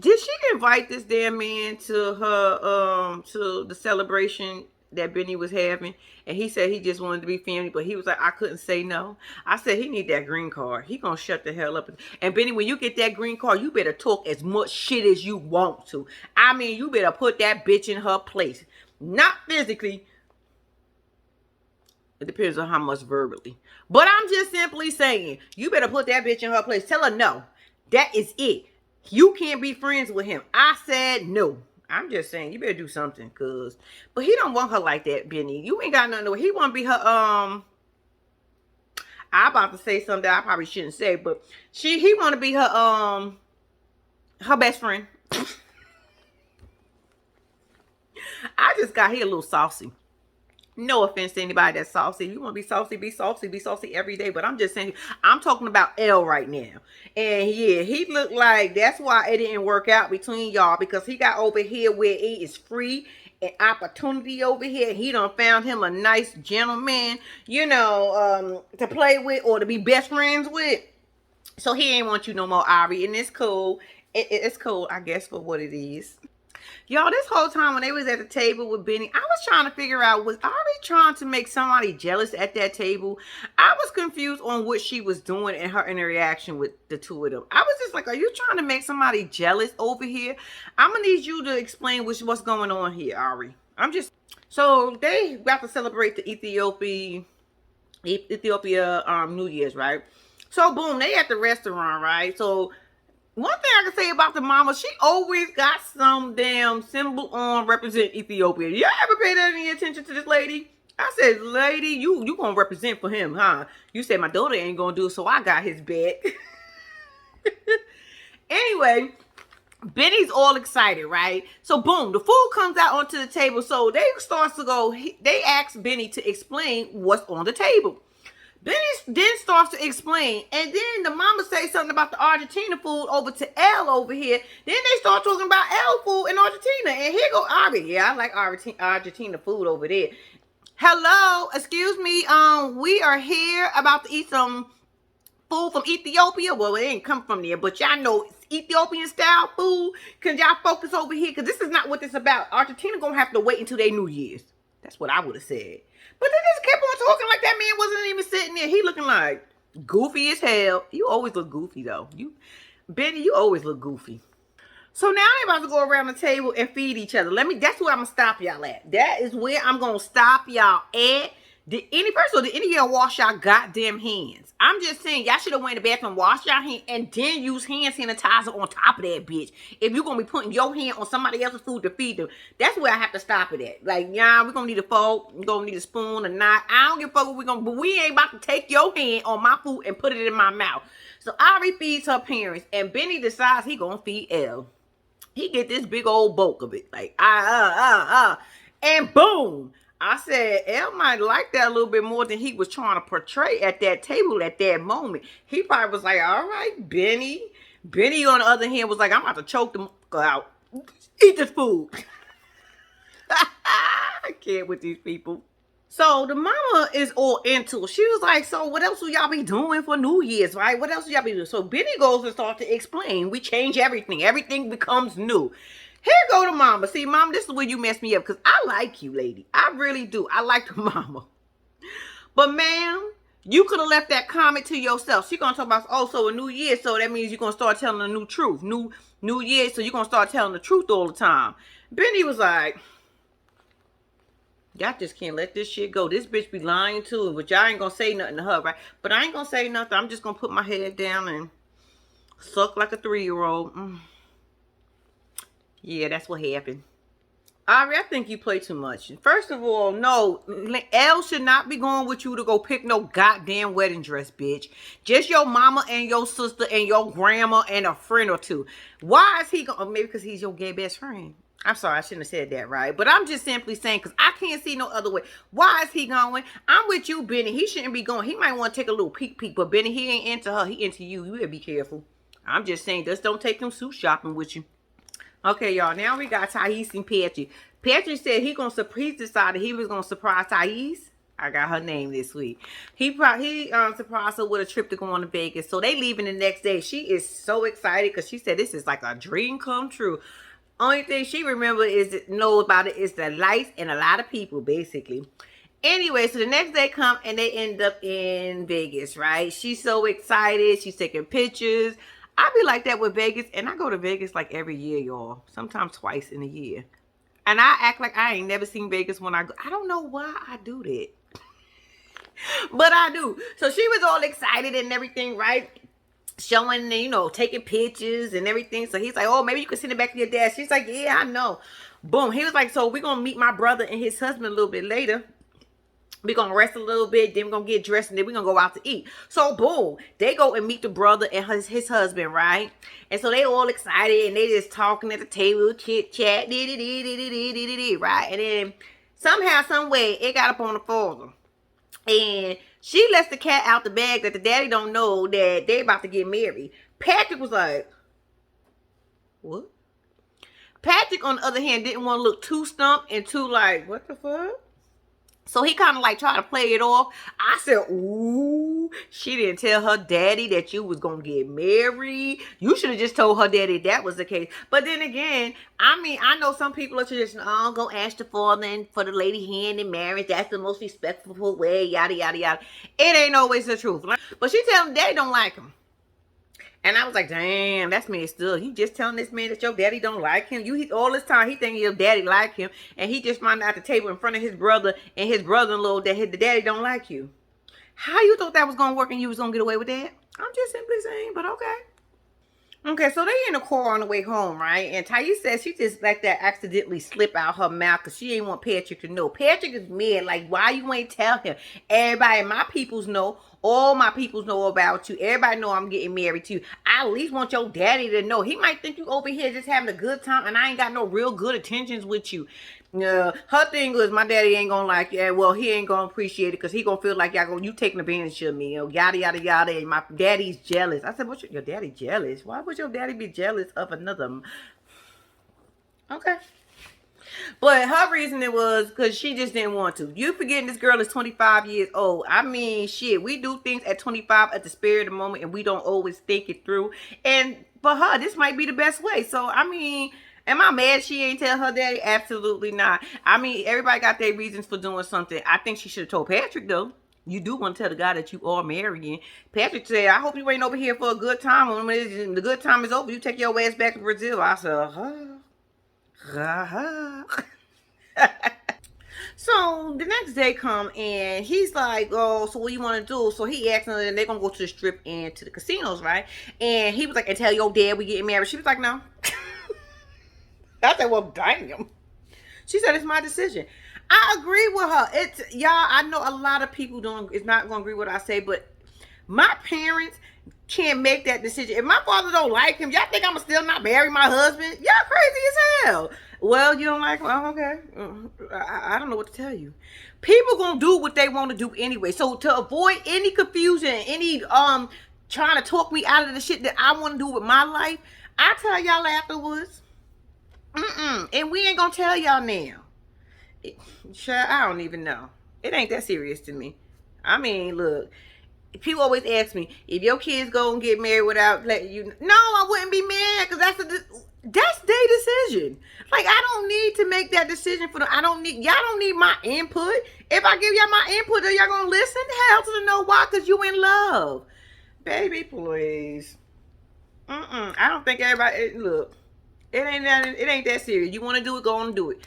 Speaker 1: she invite this damn man to her, to the celebration that Benny was having? And he said he just wanted to be family, but he was like, I couldn't say no. I said, he need that green card. He gonna shut the hell up. And Benny, when you get that green card, you better talk as much shit as you want to. I mean, you better put that bitch in her place. Not physically. It depends on how much verbally. But I'm just simply saying, you better put that bitch in her place. Tell her no. That is it. You can't be friends with him. I said no. I'm just saying, you better do something, but he don't want her like that, Benny. You ain't got nothing to do. He want to be her, I about to say something that I probably shouldn't say, but he want to be her best friend. I just got here a little saucy. No offense to anybody that's saucy. You want to be saucy, be saucy, be saucy every day. But I'm just saying, I'm talking about L right now. And yeah, he looked like that's why it didn't work out between y'all. Because he got over here where it is free and opportunity over here. He done found him a nice gentleman, you know, to play with or to be best friends with. So he ain't want you no more, Ari. And it's cool. It's cool, I guess, for what it is. Y'all, this whole time when they was at the table with Benny, I was trying to figure out, was Ari trying to make somebody jealous at that table? I was confused on what she was doing and her interaction with the two of them. I was just like, are you trying to make somebody jealous over here? I'm going to need you to explain what's going on here, Ari. So they about to celebrate the Ethiopia New Year's, right? So boom, they at the restaurant, right? So one thing I can say about the mama, she always got some damn symbol on represent Ethiopia. Y'all ever paid any attention to this lady? I said, lady, you gonna represent for him, huh? You said my daughter ain't gonna do it, so I got his back. Anyway, Benny's all excited, right? So boom, the food comes out onto the table. So they ask Benny to explain what's on the table. Benny then starts to explain, and then the mama say something about the Argentina food over to L over here. Then they start talking about L food in Argentina, and here go Ari. Yeah, I like Argentina food over there. Hello, excuse me. We are here about to eat some food from Ethiopia. Well, it ain't come from there, but y'all know it's Ethiopian style food. Can y'all focus over here? Because this is not what this is about. Argentina gonna have to wait until their New Year's. That's what I would have said. But they just kept on talking like that man wasn't even sitting there. He looking like goofy as hell. You always look goofy, though. Benny, you always look goofy. So now they about to go around the table and feed each other. That's where I'm going to stop y'all at. That is where I'm going to stop y'all at. Did any of y'all wash y'all goddamn hands? I'm just saying, y'all should have went in the bathroom, wash y'all hands, and then use hand sanitizer on top of that bitch. If you're gonna be putting your hand on somebody else's food to feed them, that's where I have to stop it at. Like, yeah, we're gonna need a fork, we're gonna need a spoon, a knife. I don't give a fuck what we're gonna, but we ain't about to take your hand on my food and put it in my mouth. So Ari feeds her parents, and Benny decides he gonna feed Elle. He get this big old bulk of it, like and boom. I said, Elle might like that a little bit more than he was trying to portray at that table at that moment. He probably was like, all right, Benny. Benny, on the other hand, was like, I'm about to choke them out. Eat this food. I can't with these people. So the mama is all into it. She was like, so what else will y'all be doing for New Year's, right? What else will y'all be doing? So Benny goes and starts to explain. We change everything. Everything becomes new. Here go the mama. See, mama, this is where you mess me up because I like you, lady. I really do. I like the mama. But, ma'am, you could have left that comment to yourself. She going to talk about, oh, so a new year, so that means you're going to start telling the new truth. New year, so you're going to start telling the truth all the time. Benny was like, y'all just can't let this shit go. This bitch be lying too, but y'all ain't going to say nothing to her, right? But I ain't going to say nothing. I'm just going to put my head down and suck like a 3-year-old. Yeah, that's what happened. Ari, I think you play too much. First of all, no, Elle should not be going with you to go pick no goddamn wedding dress, bitch. Just your mama and your sister and your grandma and a friend or two. Why is he going? Maybe because he's your gay best friend. I'm sorry, I shouldn't have said that, right? But I'm just simply saying, because I can't see no other way. Why is he going? I'm with you, Benny. He shouldn't be going. He might want to take a little peek, but Benny, he ain't into her. He into you. You better be careful. I'm just saying, just don't take them suit shopping with you. Okay, y'all. Now we got Thais and Patrick. Patrick said he decided he was gonna surprise Thais. I got her name this week. He surprised her with a trip to go on to Vegas. So they leaving the next day. She is so excited because she said this is like a dream come true. Only thing she know about it is the lights and a lot of people, basically. Anyway, so the next day come and they end up in Vegas, right? She's so excited. She's taking pictures. I be like that with Vegas, and I go to Vegas like every year, y'all. Sometimes twice in a year. And I act like I ain't never seen Vegas when I go. I don't know why I do that. But I do. So she was all excited and everything, right? Showing, taking pictures and everything. So he's like, oh, maybe you can send it back to your dad. She's like, yeah, I know. Boom. He was like, so we're going to meet my brother and his husband a little bit later. We're going to rest a little bit, then we're going to get dressed, and then we're going to go out to eat. So, boom, they go and meet the brother and his husband, right? And so they all excited, and they just talking at the table, chit-chat, right? And then somehow, some way, it got up on the father. And she lets the cat out the bag that the daddy don't know that they about to get married. Patrick was like, what? Patrick, on the other hand, didn't want to look too stumped and too like, what the fuck? So he kind of like tried to play it off. I said, ooh, she didn't tell her daddy that you was going to get married. You should have just told her daddy that was the case. But then again, I know some people are just, oh, go ask the father and for the lady hand in marriage. That's the most respectful way, yada, yada, yada. It ain't always the truth. But she tell him daddy don't like him. And I was like, damn, that's messed up. You just telling this man that your daddy don't like him. All this time he thinking your daddy like him. And he just found out at the table in front of his brother and his brother-in-law that the daddy don't like you. How you thought that was going to work and you was going to get away with that? I'm just simply saying, but okay. Okay, so they in the car on the way home, right? And Thais says she just let that accidentally slip out her mouth because she ain't want Patrick to know. Patrick is mad. Like, why you ain't tell him? Everybody, my peoples know. All my peoples know about you. Everybody know I'm getting married to you. I at least want your daddy to know. He might think you over here just having a good time and I ain't got no real good intentions with you. Her thing was my daddy ain't gonna like you. Well, he ain't gonna appreciate it because he gonna feel like you taking advantage of me. Yada, yada, yada. And my daddy's jealous. I said, what's your daddy jealous? Why would your daddy be jealous of another? Okay. But her reason it was because she just didn't want to. You forgetting this girl is 25 years old. I mean, shit, we do things at 25 at the spirit of the moment and we don't always think it through. And for her, this might be the best way. So, I mean, am I mad she ain't tell her daddy? Absolutely not. I mean, everybody got their reasons for doing something. I think she should have told Patrick, though. You do want to tell the guy that you are marrying. Patrick said, I hope you ain't over here for a good time. When the good time is over, you take your ass back to Brazil. I said, So the next day come and he's like, "Oh, so what you want to do?" So he asked her, and they're gonna go to the strip and to the casinos, right? And he was like, "And tell your dad we getting married." She was like, "No." I said, "Well, damn." She said, "It's my decision." I agree with her. It's y'all. I know a lot of people don't. Is not gonna agree with what I say, but my parents can't make that decision. If my father don't like him, y'all think I'ma still not marry my husband? Y'all crazy as hell. Well, you don't like him? Oh, okay. I don't know what to tell you. People gonna do what they want to do anyway. So to avoid any confusion, any trying to talk me out of the shit that I want to do with my life, I tell y'all afterwards. And we ain't gonna tell y'all now. Sure, I don't even know. It ain't that serious to me. I mean, look, people always ask me if your kids go and get married without letting you. No, I wouldn't be mad because that's their decision. Like I don't need to make that decision for them. I don't need y'all don't need my input. If I give y'all my input, are y'all gonna listen? Hell to the no. Why? Because you in love, baby. Please. I don't think everybody. Look, it ain't that. It ain't that serious. You want to do it? Go on and do it.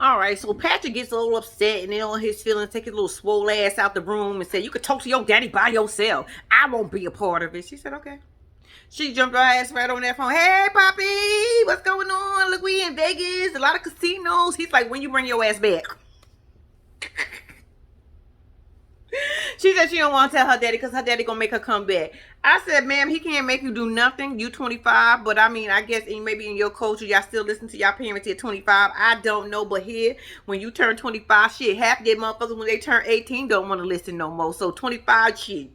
Speaker 1: All right, so Patrick gets a little upset and then on his feelings, take his little swole ass out the room and say, "You could talk to your daddy by yourself. I won't be a part of it." She said, "Okay." She jumped her ass right on that phone. "Hey, Poppy, what's going on? Look, we in Vegas, a lot of casinos." He's like, "When you bring your ass back?" She said she don't want to tell her daddy because her daddy gonna make her come back. I said, "Ma'am, he can't make you do nothing. You 25, but I mean, I guess maybe in your culture, y'all still listen to y'all parents at 25. I don't know, but here, when you turn 25, shit, half of them motherfuckers when they turn 18 don't want to listen no more. So 25, shit.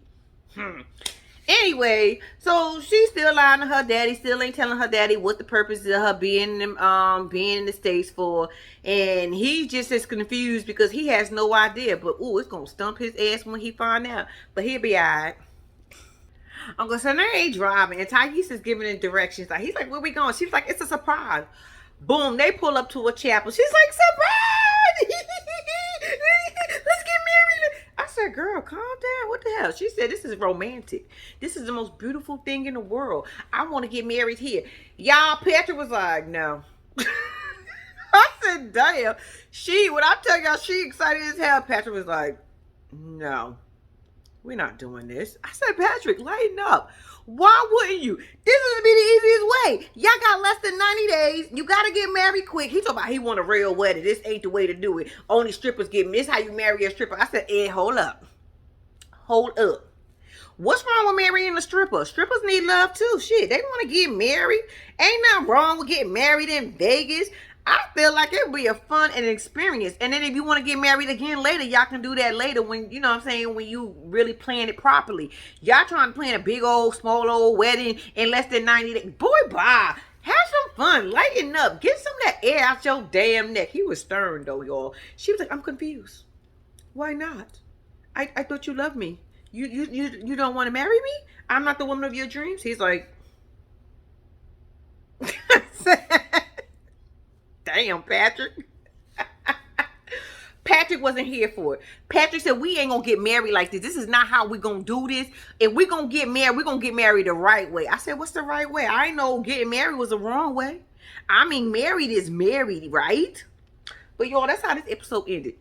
Speaker 1: Anyway, so she's still lying to her daddy, still ain't telling her daddy what the purpose of her being in the States for. And he's just as confused because he has no idea. But it's gonna stump his ass when he find out. But he'll be alright. Uncle Sonny ain't driving, and Tyrese is giving it directions. Like he's like, "Where we going?" She's like, "It's a surprise." Boom, they pull up to a chapel. She's like, "Surprise! Let's get married." I said, "Girl, calm down. What the hell?" She said, "This is romantic. This is the most beautiful thing in the world. I want to get married here." Y'all, Patrick was like, "No." I said, "Damn." When I tell y'all she excited as hell, Patrick was like, "No. We're not doing this." I said, "Patrick, lighten up. Why wouldn't you? This would be the easiest way. Y'all got less than 90 days. You got to get married quick." He talking about he want a real wedding. This ain't the way to do it. Only strippers get married. This how you marry a stripper. I said, hold up. Hold up. What's wrong with marrying a stripper? Strippers need love too. Shit, they want to get married. Ain't nothing wrong with getting married in Vegas. I feel like it would be a fun and experience. And then if you want to get married again later, y'all can do that later when, you know what I'm saying, when you really plan it properly. Y'all trying to plan a big old, small old wedding in less than 90 days. Boy, bye. Have some fun. Lighten up. Get some of that air out your damn neck. He was stern, though, y'all. She was like, "I'm confused. Why not? I thought you loved me. You don't want to marry me? I'm not the woman of your dreams?" He's like, "Damn, Patrick." Patrick wasn't here for it. Patrick said, "We ain't gonna get married like this. This is not how we gonna do this. If we gonna get married, we gonna get married the right way." I said, "What's the right way?" I know getting married was the wrong way. I mean, married is married, right? But y'all, that's how this episode ended.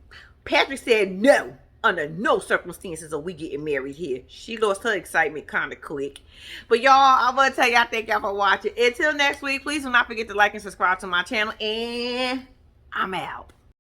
Speaker 1: Patrick said, "No, under no circumstances are we getting married here." She lost her excitement kind of quick. But y'all, I'm gonna tell y'all, thank y'all for watching. Until next week, please do not forget to like and subscribe to my channel. And I'm out.